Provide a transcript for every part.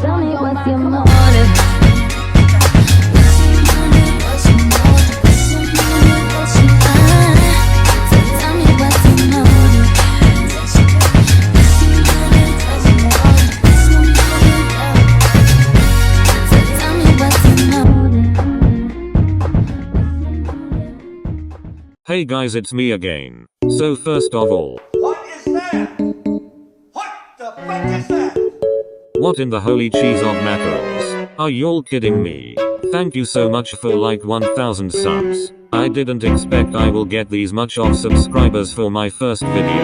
tell me what's your motive. Hey guys, it's me again. So first of all, what is that? What the fuck is that? what in the holy cheese of mackerels? Are y'all kidding me? Thank you so much for like 1000 subs. I didn't expect I will get these much of subscribers for my first video.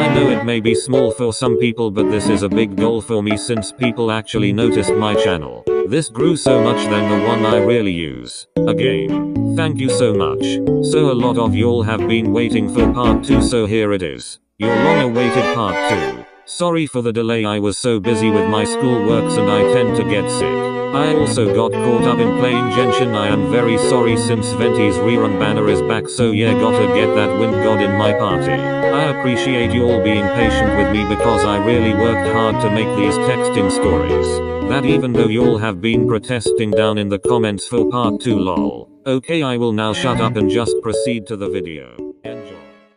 I know it may be small for some people, but this is a big goal for me since people actually noticed my channel. This grew so much than the one I really use. Again, thank you so much. So a lot of y'all have been waiting for part 2, so here it is. Your long awaited part 2. Sorry for the delay, I was so busy with my school works and I tend to get sick. I also got caught up in playing Genshin. I am very sorry since Venti's rerun banner is back, so yeah, gotta get that wind god in my party. I appreciate you all being patient with me because I really worked hard to make these texting stories. That even though y'all have been protesting down in the comments for part 2 lol. Okay, I will now shut up and just proceed to the video. Enjoy.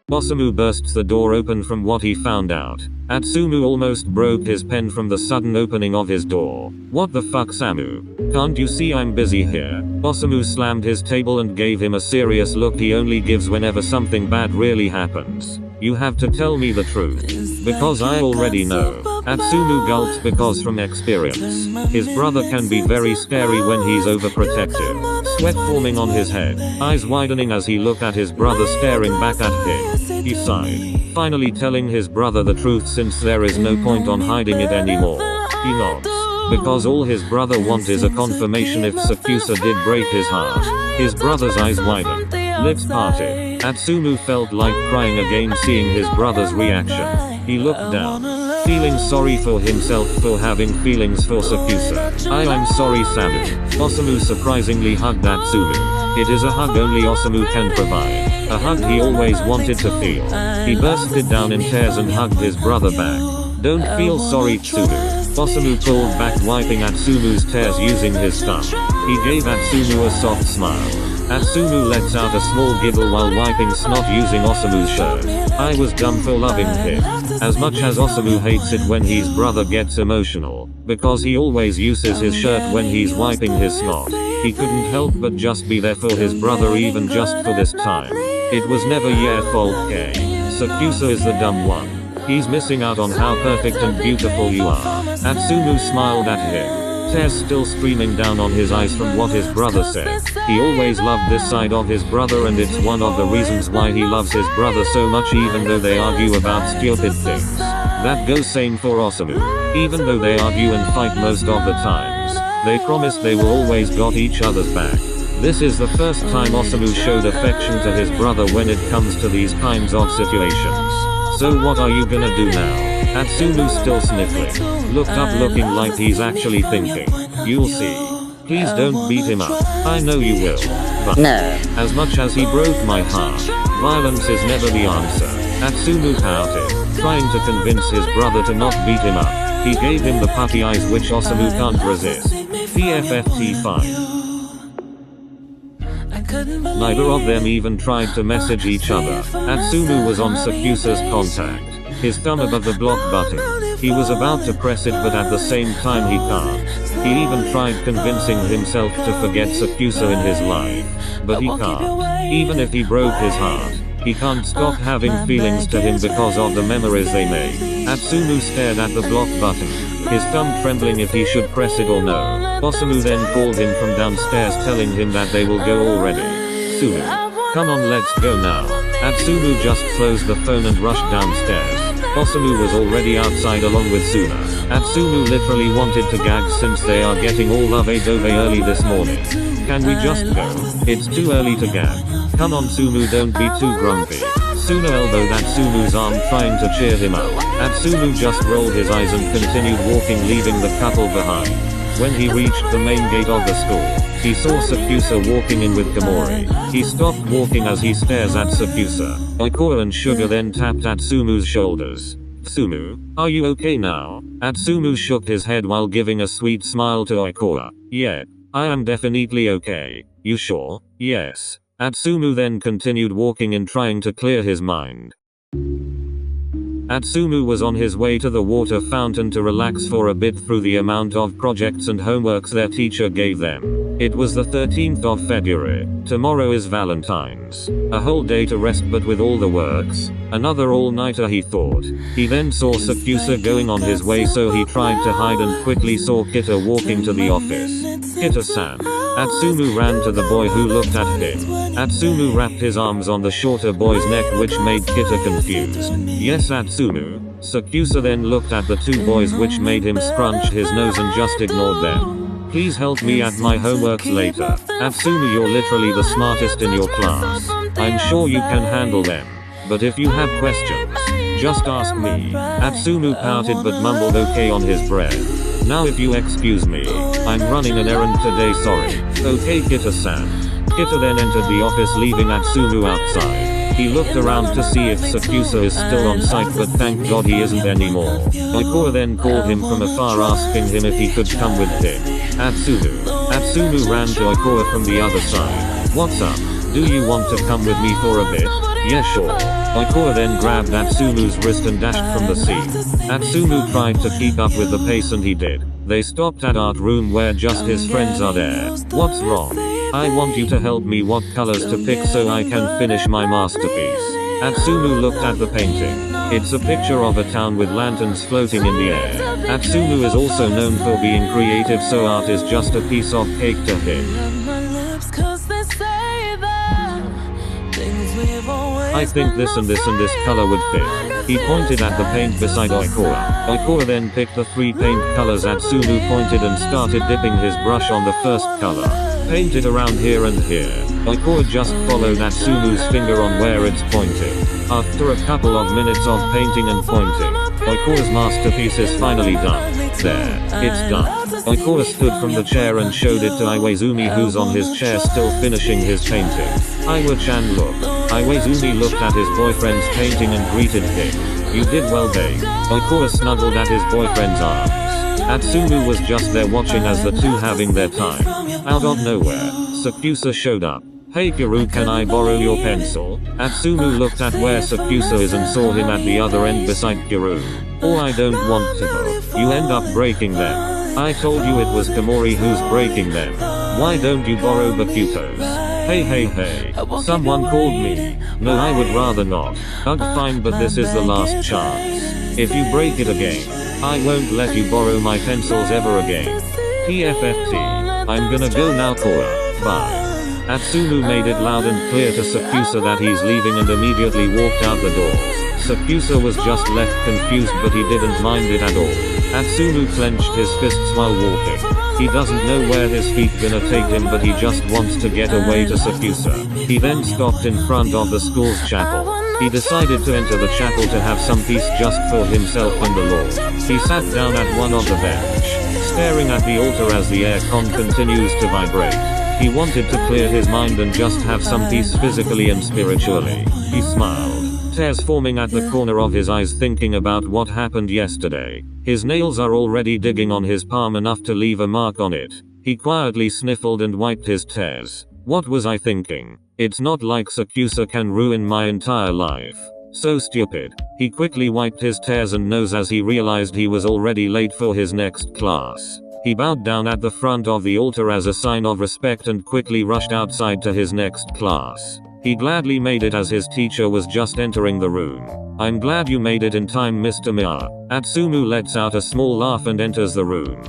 Osamu bursts the door open from what he found out. Atsumu almost broke his pen from the sudden opening of his door. What the fuck, Samu? Can't you see I'm busy here? Osamu slammed his table and gave him a serious look he only gives whenever something bad really happens. You have to tell me the truth. Because I already know. Atsumu gulps because from experience, his brother can be very scary when he's overprotective. Sweat forming on his head, eyes widening as he looked at his brother staring back at him. He sighed, finally telling his brother the truth since there is no point on hiding it anymore. He nods. Because all his brother wants is a confirmation if Sakusa did break his heart. His brother's eyes widened, lips parted. Atsumu felt like crying again seeing his brother's reaction. He looked down, feeling sorry for himself for having feelings for Sakusa. I am sorry, Samu. Osamu surprisingly hugged Atsumu. It is a hug only Osamu can provide. A hug he always wanted to feel. He bursted down in tears and hugged his brother back. Don't feel sorry, Tsumu. Osamu called back, wiping Atsumu's tears using his thumb. He gave Atsumu a soft smile. Atsumu lets out a small giggle while wiping snot using Osamu's shirt. I was dumb for loving him. As much as Osamu hates it when his brother gets emotional, because he always uses his shirt when he's wiping his snot, he couldn't help but just be there for his brother even just for this time. It was never your fault, Kay. Sakusa is the dumb one. He's missing out on how perfect and beautiful you are. Atsumu smiled at him, tears still streaming down on his eyes from what his brother said. He always loved this side of his brother, and it's one of the reasons why he loves his brother so much even though they argue about stupid things. That goes same for Osamu. Even though they argue and fight most of the times, they promise they will always got each other's back. This is the first time Osamu showed affection to his brother when it comes to these kinds of situations. So what are you gonna do now? Atsumu still sniffling, looked up looking like he's actually thinking. You'll see. Please don't beat him up. I know you will. But No. as much as he broke my heart, violence is never the answer. Atsumu pouted, trying to convince his brother to not beat him up. He gave him the puppy eyes which Osamu can't resist. PFFT fine. Neither of them even tried to message each other. Atsumu was on Sakusa's contact, his thumb above the block button. He was about to press it, but at the same time he can't. He even tried convincing himself to forget Sakusa in his life. But he can't. Even if he broke his heart, he can't stop having feelings to him because of the memories they made. Atsumu stared at the block button, his thumb trembling if he should press it or no. Osamu then called him from downstairs telling him that they will go already. Sumu, come on, let's go now. Atsumu just closed the phone and rushed downstairs. Osamu was already outside along with Suna. Atsumu literally wanted to gag since they are getting all love-a-dove early this morning. Can we just go? It's too early to gag. Come on Sumu, don't be too grumpy. Suna elbowed Atsumu's arm trying to cheer him up. Atsumu just rolled his eyes and continued walking, leaving the couple behind. When he reached the main gate of the school, he saw Sakusa walking in with Komori. He stopped walking as he stares at Sakusa. Oikoa and Sugar then tapped Atsumu's shoulders, Atsumu, are you okay now? Atsumu shook his head while giving a sweet smile to Oikura. Yeah, I am definitely okay. You sure? Yes. Atsumu then continued walking and trying to clear his mind. Atsumu was on his way to the water fountain to relax for a bit through the amount of projects and homeworks their teacher gave them. It was the 13th of February. Tomorrow is Valentine's. A whole day to rest, but with all the works. Another all-nighter, he thought. He then saw Sakusa going on his way, so he tried to hide and quickly saw Kita walking to the office. Kita-san. Atsumu ran to the boy who looked at him. Atsumu wrapped his arms on the shorter boy's neck, which made Kita confused. Yes, Atsumu. Sakusa then looked at the two boys, which made him scrunch his nose and just ignored them. Please help me at my homeworks later. Atsumu, you're literally the smartest in your class. I'm sure you can handle them. But if you have questions, just ask me. Atsumu pouted but mumbled okay on his breath. Now if you excuse me, I'm running an errand today, sorry. Okay, Kita-san. Kita then entered the office, leaving Atsumu outside. He looked around to see if Sakusa is still on site, but thank God he isn't anymore. Oikura then called him from afar, asking him if he could come with him. Atsumu ran to Oikura from the other side. What's up? Do you want to come with me for a bit? Yeah, sure. Oikura then grabbed Atsumu's wrist and dashed from the scene. Atsumu tried to keep up with the pace, and he did. They stopped at art room where just his friends are there. What's wrong? I want you to help me what colors to pick so I can finish my masterpiece. Atsumu looked at the painting. It's a picture of a town with lanterns floating in the air. Atsumu is also known for being creative, so art is just a piece of cake to him. I think this and this and this color would fit. He pointed at the paint beside Oikura. Oikura then picked the 3 paint colors. Atsumu pointed and started dipping his brush on the first color. Paint it around here and here. Oikura just followed Atsumu's finger on where it's pointing. After a couple of minutes of painting and pointing, Oikura's masterpiece is finally done. There, it's done. Oikura stood from the chair and showed it to Iwaizumi, who's on his chair still finishing his painting. Iwa-chan, look. Iwaizumi looked at his boyfriend's painting and greeted him. You did well, babe. Oikura snuggled at his boyfriend's arms. Atsumu was just there watching as the two having their time. Out of nowhere, Sakusa showed up. Hey Kiru, can I borrow your pencil? Atsumu looked at where Sakusa is and saw him at the other end beside Kiru. Oh, I don't want to though. You end up breaking them. I told you it was Komori who's breaking them. Why don't you borrow Bakuto's? Hey, someone called me. No, I would rather not. Ugh, fine, but this is the last chance. If you break it again, I won't let you borrow my pencils ever again. PFFT. I'm gonna go now, Kora. Bye. Atsumu made it loud and clear to Sakusa that he's leaving and immediately walked out the door. Sakusa was just left confused, but he didn't mind it at all. Atsumu clenched his fists while walking. He doesn't know where his feet gonna take him, but he just wants to get away to Sakusa. He then stopped in front of the school's chapel. He decided to enter the chapel to have some peace just for himself and the Lord. He sat down at one of the bench, staring at the altar as the aircon continues to vibrate. He wanted to clear his mind and just have some peace physically and spiritually. He smiled, tears forming at the corner of his eyes, thinking about what happened yesterday. His nails are already digging on his palm enough to leave a mark on it. He quietly sniffled and wiped his tears. What was I thinking? It's not like Sakusa can ruin my entire life. So stupid. He quickly wiped his tears and nose as he realized he was already late for his next class. He bowed down at the front of the altar as a sign of respect and quickly rushed outside to his next class. He gladly made it as his teacher was just entering the room. I'm glad you made it in time, Mr. Mia. Atsumu lets out a small laugh and enters the room.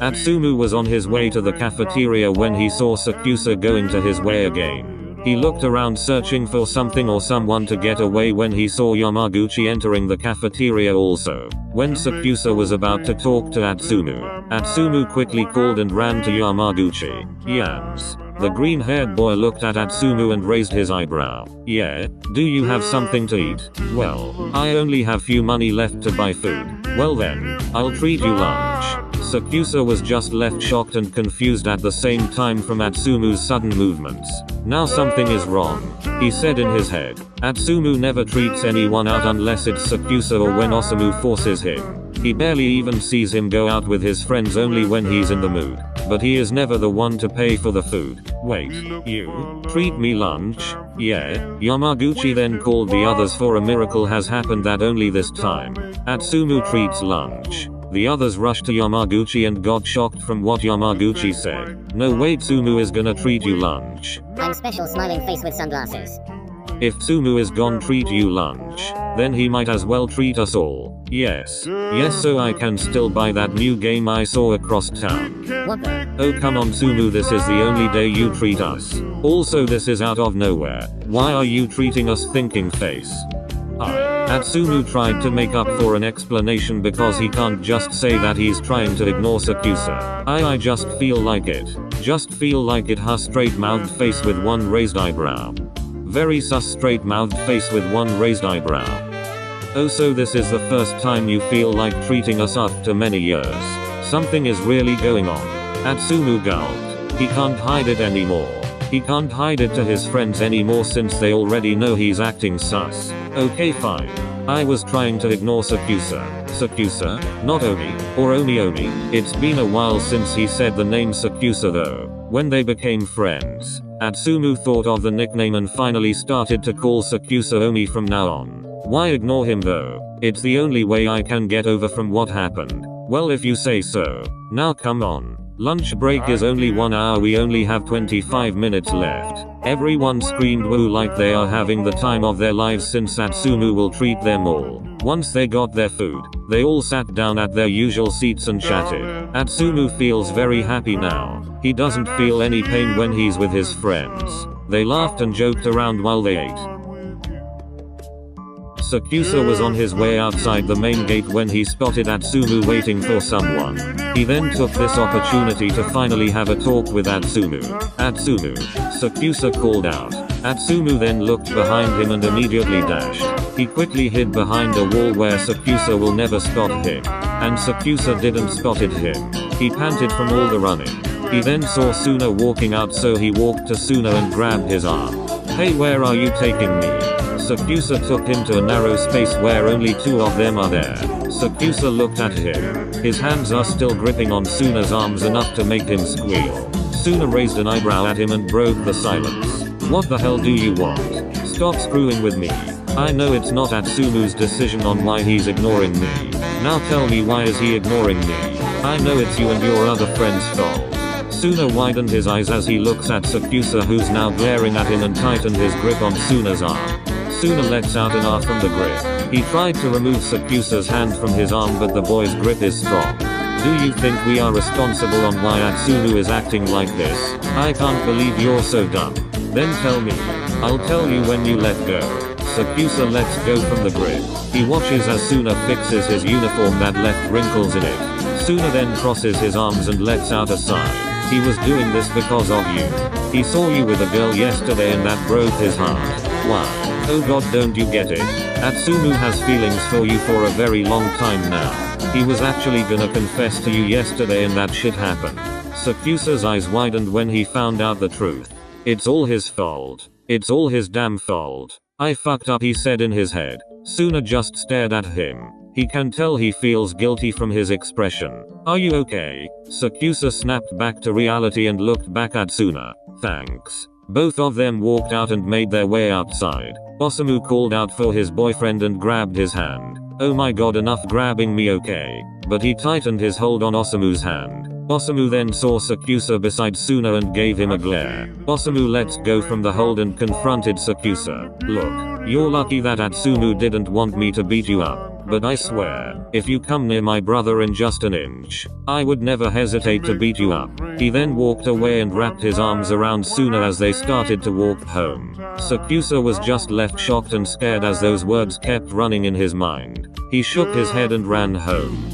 Atsumu was on his way to the cafeteria when he saw Sakusa going to his way again. He looked around searching for something or someone to get away when he saw Yamaguchi entering the cafeteria also. When Sakusa was about to talk to Atsumu, Atsumu quickly called and ran to Yamaguchi. Yams. The green-haired boy looked at Atsumu and raised his eyebrow. Yeah? Do you have something to eat? Well, I only have few money left to buy food. Well then, I'll treat you lunch. Sakusa was just left shocked and confused at the same time from Atsumu's sudden movements. Now something is wrong, he said in his head. Atsumu never treats anyone out unless it's Sakusa or when Osamu forces him. He barely even sees him go out with his friends only when he's in the mood. But he is never the one to pay for the food. Wait, you treat me lunch? Yeah. Yamaguchi then called the others for a miracle has happened that only this time. Atsumu treats lunch. The others rushed to Yamaguchi and got shocked from what Yamaguchi said. No way Tsumu is gonna treat you lunch. I'm special smiling face with sunglasses. If Tsumu is gon' treat you lunch, then he might as well treat us all. Yes. Yes, so I can still buy that new game I saw across town. What the? Oh come on Tsumu, this is the only day you treat us. Also this is out of nowhere. Why are you treating us thinking face? Atsumu tried to make up for an explanation because he can't just say that he's trying to ignore Sakusa. I just feel like it. Just feel like it. Her straight-mouthed face with one raised eyebrow. Very sus straight-mouthed face with one raised eyebrow. Oh, so this is the first time you feel like treating us after many years. Something is really going on. Atsumu gulped. He can't hide it anymore. He can't hide it to his friends anymore since they already know he's acting sus. Okay fine. I was trying to ignore Sakusa. Sakusa? Not Omi. Or Omi. It's been a while since he said the name Sakusa though. When they became friends, Atsumu thought of the nickname and finally started to call Sakusa Omi from now on. Why ignore him though? It's the only way I can get over from what happened. Well if you say so. Now come on. Lunch break is only 1 hour, we only have 25 minutes left. Everyone screamed woo like they are having the time of their lives since Atsumu will treat them all. Once they got their food, they all sat down at their usual seats and chatted. Atsumu feels very happy now. He doesn't feel any pain when he's with his friends. They laughed and joked around while they ate. Sakusa was on his way outside the main gate when he spotted Atsumu waiting for someone. He then took this opportunity to finally have a talk with Atsumu. Atsumu. Sakusa called out. Atsumu then looked behind him and immediately dashed. He quickly hid behind a wall where Sakusa will never spot him. And Sakusa didn't spotted him. He panted from all the running. He then saw Suna walking out, so he walked to Suna and grabbed his arm. Hey, where are you taking me? Sakusa took him to a narrow space where only two of them are there. Sakusa looked at him. His hands are still gripping on Suna's arms enough to make him squeal. Suna raised an eyebrow at him and broke the silence. What the hell do you want? Stop screwing with me. I know it's not Atsumu's decision on why he's ignoring me. Now tell me, why is he ignoring me? I know it's you and your other friend's fault. Suna widened his eyes as he looks at Sakusa, who's now glaring at him, and tightened his grip on Suna's arm. Suna lets out an "ah" from the grip. He tried to remove Sakusa's hand from his arm, but the boy's grip is strong. Do you think we are responsible on why Atsumu is acting like this? I can't believe you're so dumb. Then tell me. I'll tell you when you let go. Sakusa lets go from the grip. He watches as Suna fixes his uniform that left wrinkles in it. Suna then crosses his arms and lets out a sigh. He was doing this because of you. He saw you with a girl yesterday and that broke his heart. Wow. Oh god, don't you get it? Atsumu has feelings for you for a very long time now. He was actually gonna confess to you yesterday and that shit happened. Sakusa's eyes widened when he found out the truth. It's all his fault. It's all his damn fault. I fucked up, he said in his head. Suna just stared at him. He can tell he feels guilty from his expression. Are you okay? Sakusa snapped back to reality and looked back at Suna. Thanks. Both of them walked out and made their way outside. Osamu called out for his boyfriend and grabbed his hand. Oh my god, enough grabbing me, okay? But he tightened his hold on Osamu's hand. Osamu then saw Sakusa beside Suna and gave him a glare. Osamu let go from the hold and confronted Sakusa. Look, you're lucky that Atsumu didn't want me to beat you up. But I swear, if you come near my brother in just an inch, I would never hesitate to beat you up. He then walked away and wrapped his arms around Suna as they started to walk home. Sakusa was just left shocked and scared as those words kept running in his mind. He shook his head and ran home.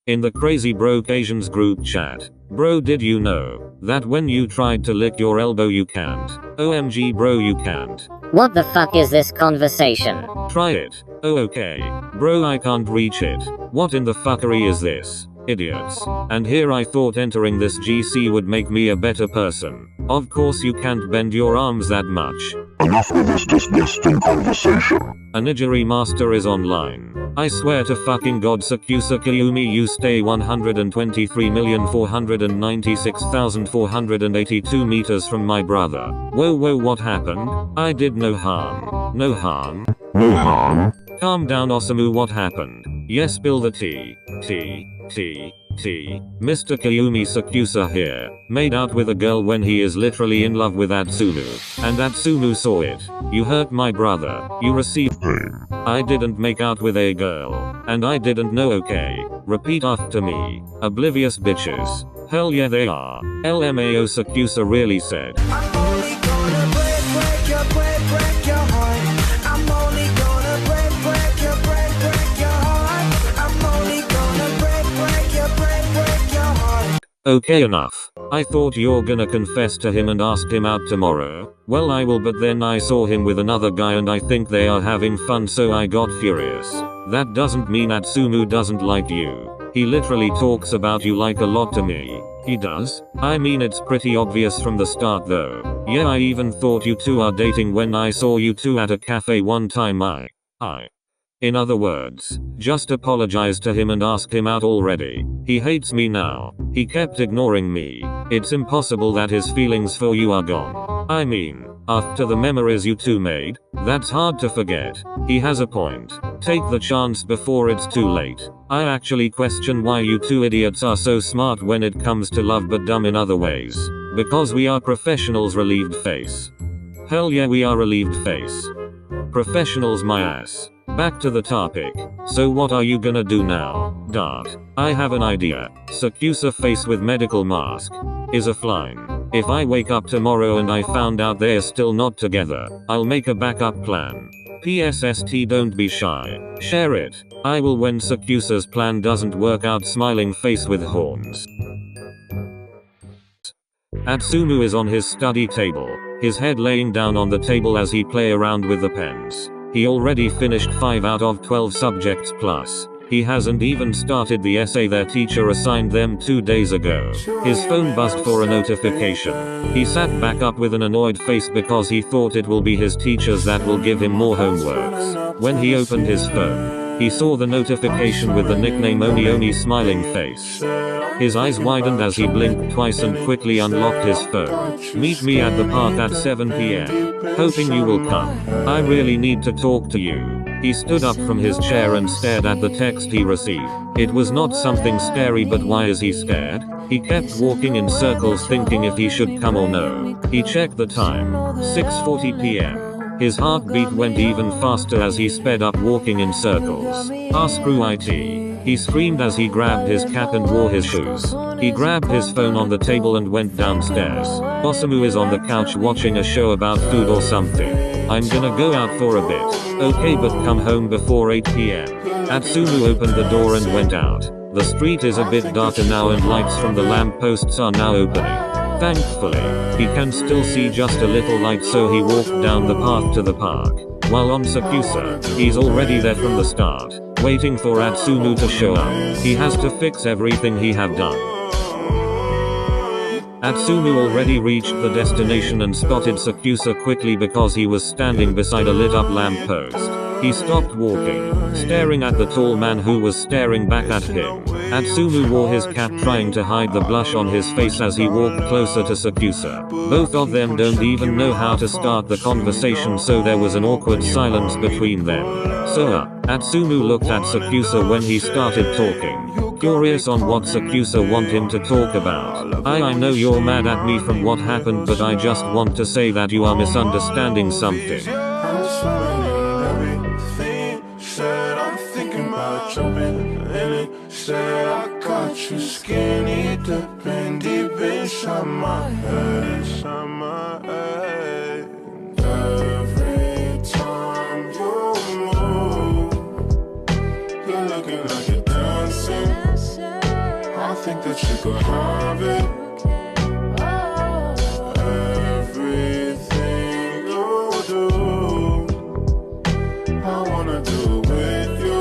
In the Crazy Broke Asians group chat. Bro, did you know that when you tried to lick your elbow you can't? OMG bro, you can't. What the fuck is this conversation? Try it. Oh okay. Bro, I can't reach it. What in the fuckery is this? Idiots. And here I thought entering this GC would make me a better person. Of course you can't bend your arms that much. Enough of this disgusting conversation. A Nigiri master is online. I swear to fucking god, Sakusa Kiyumi, you stay 123,496,482 meters from my brother. Whoa, what happened? I did no harm. No harm? No harm. Calm down, Osamu, what happened? Yes, spill the tea. Mr. Kiyumi, Sakusa here. Made out with a girl when he is literally in love with Atsumu. And Atsumu saw it. You hurt my brother. You received Pain. I didn't make out with a girl. And I didn't know, okay? Repeat after me. Oblivious bitches. Hell yeah they are. LMAO, Sakusa really said. I'm only gonna break your heart. I'm only gonna break your heart. I'm only gonna break your heart. Okay, enough. I thought you're gonna confess to him and ask him out tomorrow. Well, I will, but then I saw him with another guy and I think they are having fun, so I got furious. That doesn't mean Atsumu doesn't like you. He literally talks about you like a lot to me. He does? I mean, it's pretty obvious from the start though. Yeah, I even thought you two are dating when I saw you two at a cafe one time. In other words, just apologize to him and ask him out already. He hates me now. He kept ignoring me. It's impossible that his feelings for you are gone. I mean, after the memories you two made, that's hard to forget. He has a point. Take the chance before it's too late. I actually question why you two idiots are so smart when it comes to love but dumb in other ways. Because we are professionals, relieved face. Hell yeah, we are relieved face. Professionals my ass. Back to the topic. So what are you gonna do now? Dart. I have an idea. Sakusa face with medical mask. Is a fine. If I wake up tomorrow and I found out they're still not together, I'll make a backup plan. PSST, don't be shy. Share it. I will when Sakusa's plan doesn't work out, smiling face with horns. Atsumu is on his study table, his head laying down on the table as he play around with the pens. He already finished 5 out of 12 subjects plus. He hasn't even started the essay their teacher assigned them 2 days ago. His phone buzzed for a notification. He sat back up with an annoyed face because he thought it will be his teachers that will give him more homeworks. When he opened his phone, he saw the notification with the nickname Oni smiling face. His eyes widened as he blinked twice and quickly unlocked his phone. Meet me at the park at 7 PM. Hoping you will come. I really need to talk to you. He stood up from his chair and stared at the text he received. It was not something scary, but why is he scared? He kept walking in circles thinking if he should come or no. He checked the time. 6:40 PM. His heartbeat went even faster as he sped up, walking in circles. Screw it. He screamed as he grabbed his cap and wore his shoes. He grabbed his phone on the table and went downstairs. Osamu is on the couch watching a show about food or something. I'm gonna go out for a bit. Okay, but come home before 8 PM. Atsumu opened the door and went out. The street is a bit darker now and lights from the lampposts are now opening. Thankfully, he can still see just a little light, so he walked down the path to the park. While on Sakusa, he's already there from the start, waiting for Atsumu to show up. He has to fix everything he have done. Atsumu already reached the destination and spotted Sakusa quickly because he was standing beside a lit up lamppost. He stopped walking, staring at the tall man who was staring back at him. Atsumu wore his cap, trying to hide the blush on his face as he walked closer to Sakusa. Both of them don't even know how to start the conversation, so there was an awkward silence between them. Atsumu looked at Sakusa when he started talking, curious on what Sakusa want him to talk about. I know you're mad at me from what happened, but I just want to say that you are misunderstanding something. Said I'm thinking about jumping in it. Said I caught you skinny dipping deep inside my head, inside my head. Every time you move, you're looking like you're dancing. I think that you could have it. Everything you do, I wanna do with you.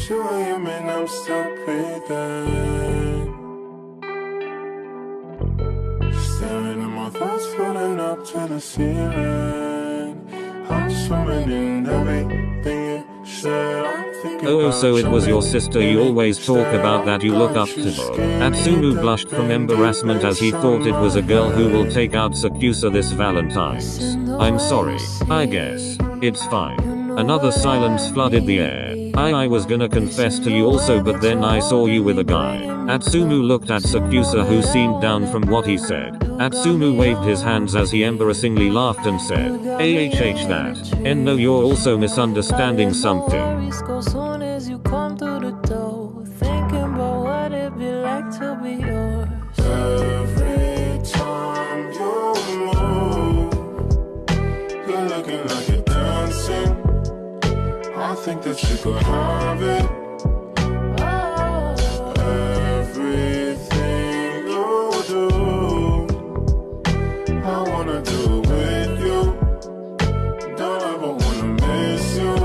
2 a.m. and I'm still breathing. Staring at my thoughts floating up to the ceiling. I'm swimming in everything you said. I'm thinking Oh, about so it was your baby. sister you always talk about that you look up to. Atsumu blushed from embarrassment as he thought it was a girl who will take out Sakusa this Valentine's. I'm sorry, I guess. It's fine. Another silence flooded the air. I was gonna confess to you also, but then I saw you with a guy. Atsumu looked at Sakusa, who seemed down from what he said. Atsumu waved his hands as he embarrassingly laughed and said, AHH that. And no, you're also misunderstanding something. Stories go soon as you come through the door. Thinking about what it'd be like to be yours. Every time you move, you're looking like you're dancing. I think that you could have it. Everything you do, I wanna do with you. Don't ever wanna miss you.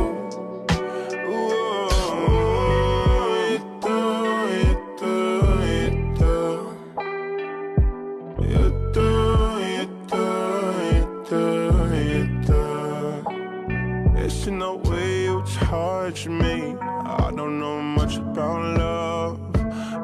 It's in the way you touch me. I don't know much about love,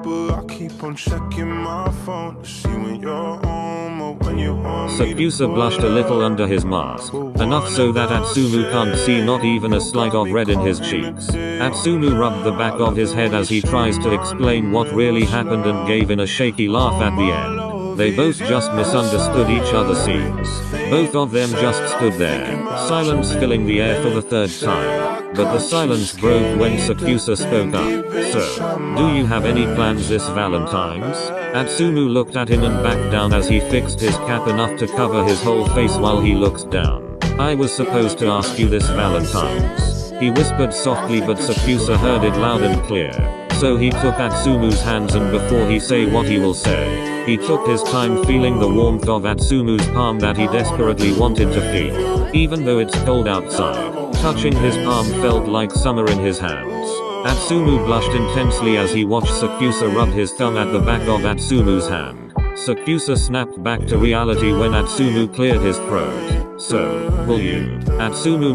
but I keep on checking my phone to see when you're home or when you're home. Sakusa blushed a little under his mask, enough so that Atsumu can't see not even a slight of red in his cheeks. Atsumu rubbed the back of his head as he tries to explain what really happened and gave in a shaky laugh at the end. They both just misunderstood each other seems. Both of them just stood there, silence filling the air for the third time. But the silence broke when Sakusa spoke up. So, do you have any plans this Valentine's? Atsumu looked at him and backed down as he fixed his cap enough to cover his whole face while he looked down. I was supposed to ask you this Valentine's. He whispered softly, but Sakusa heard it loud and clear. So he took Atsumu's hands, and before he say what he will say, he took his time feeling the warmth of Atsumu's palm that he desperately wanted to feel. Even though it's cold outside, touching his palm felt like summer in his hands. Atsumu blushed intensely as he watched Sakusa rub his thumb at the back of Atsumu's hand. Sakusa snapped back to reality when Atsumu cleared his throat. So, will you, Atsumu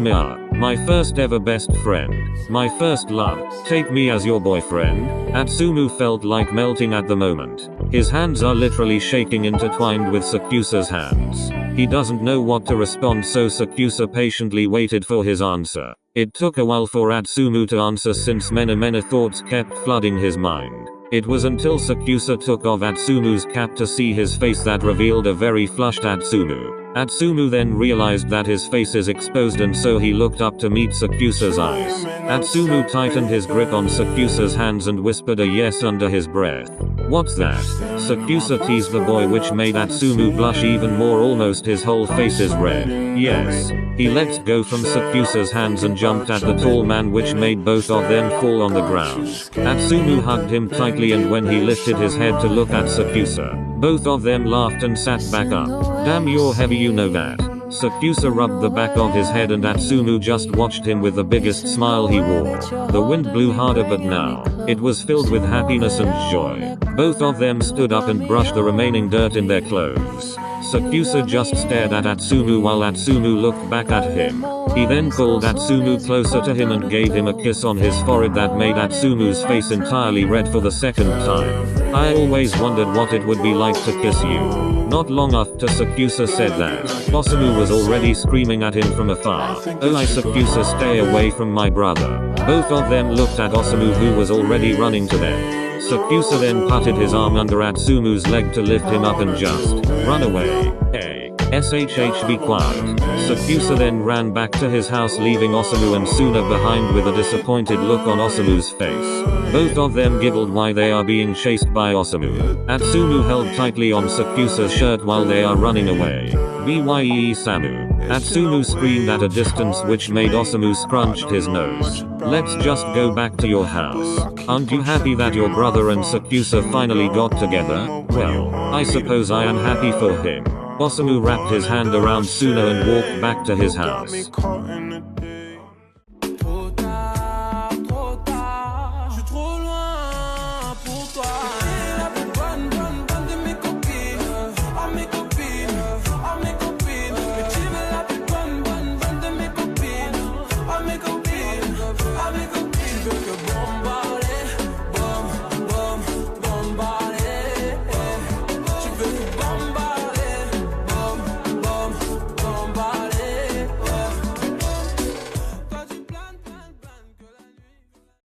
my first ever best friend, my first love, take me as your boyfriend? Atsumu felt like melting at the moment. His hands are literally shaking, intertwined with Sakusa's hands. He doesn't know what to respond, so Sakusa patiently waited for his answer. It took a while for Atsumu to answer since many thoughts kept flooding his mind. It was until Sakusa took off Atsumu's cap to see his face that revealed a very flushed Atsumu. Atsumu then realized that his face is exposed, and so he looked up to meet Sakusa's eyes. Atsumu tightened his grip on Sakusa's hands and whispered a yes under his breath. What's that? Sakusa teased the boy, which made Atsumu blush even more, almost his whole face is red. Yes. He let go from Sakusa's hands and jumped at the tall man, which made both of them fall on the ground. Atsumu hugged him tightly, and when he lifted his head to look at Sakusa, both of them laughed and sat back up. Damn, you're heavy, you know that. Sakusa rubbed the back of his head, and Atsumu just watched him with the biggest smile he wore. The wind blew harder, but now it was filled with happiness and joy. Both of them stood up and brushed the remaining dirt in their clothes. Sakusa just stared at Atsumu while Atsumu looked back at him. He then pulled Atsumu closer to him and gave him a kiss on his forehead that made Atsumu's face entirely red for the second time. I always wondered what it would be like to kiss you. Not long after Sakusa said that, Osamu was already screaming at him from afar. Oh, Sakusa, stay away from my brother. Both of them looked at Osamu, who was already running to them. Sakusa then putted his arm under Atsumu's leg to lift him up and just run away. Hey, SHH, be quiet. Sakusa then ran back to his house, leaving Osamu and Suna behind with a disappointed look on Osamu's face. Both of them giggled while they are being chased by Osamu. Atsumu held tightly on Sakusa's shirt while they are running away. Bye Samu. Atsumu screamed at a distance, which made Osamu scrunched his nose. Let's just go back to your house. Aren't you happy that your brother and Sakusa finally got together? Well, I suppose I am happy for him. Osamu wrapped his hand around Suna and walked back to his house.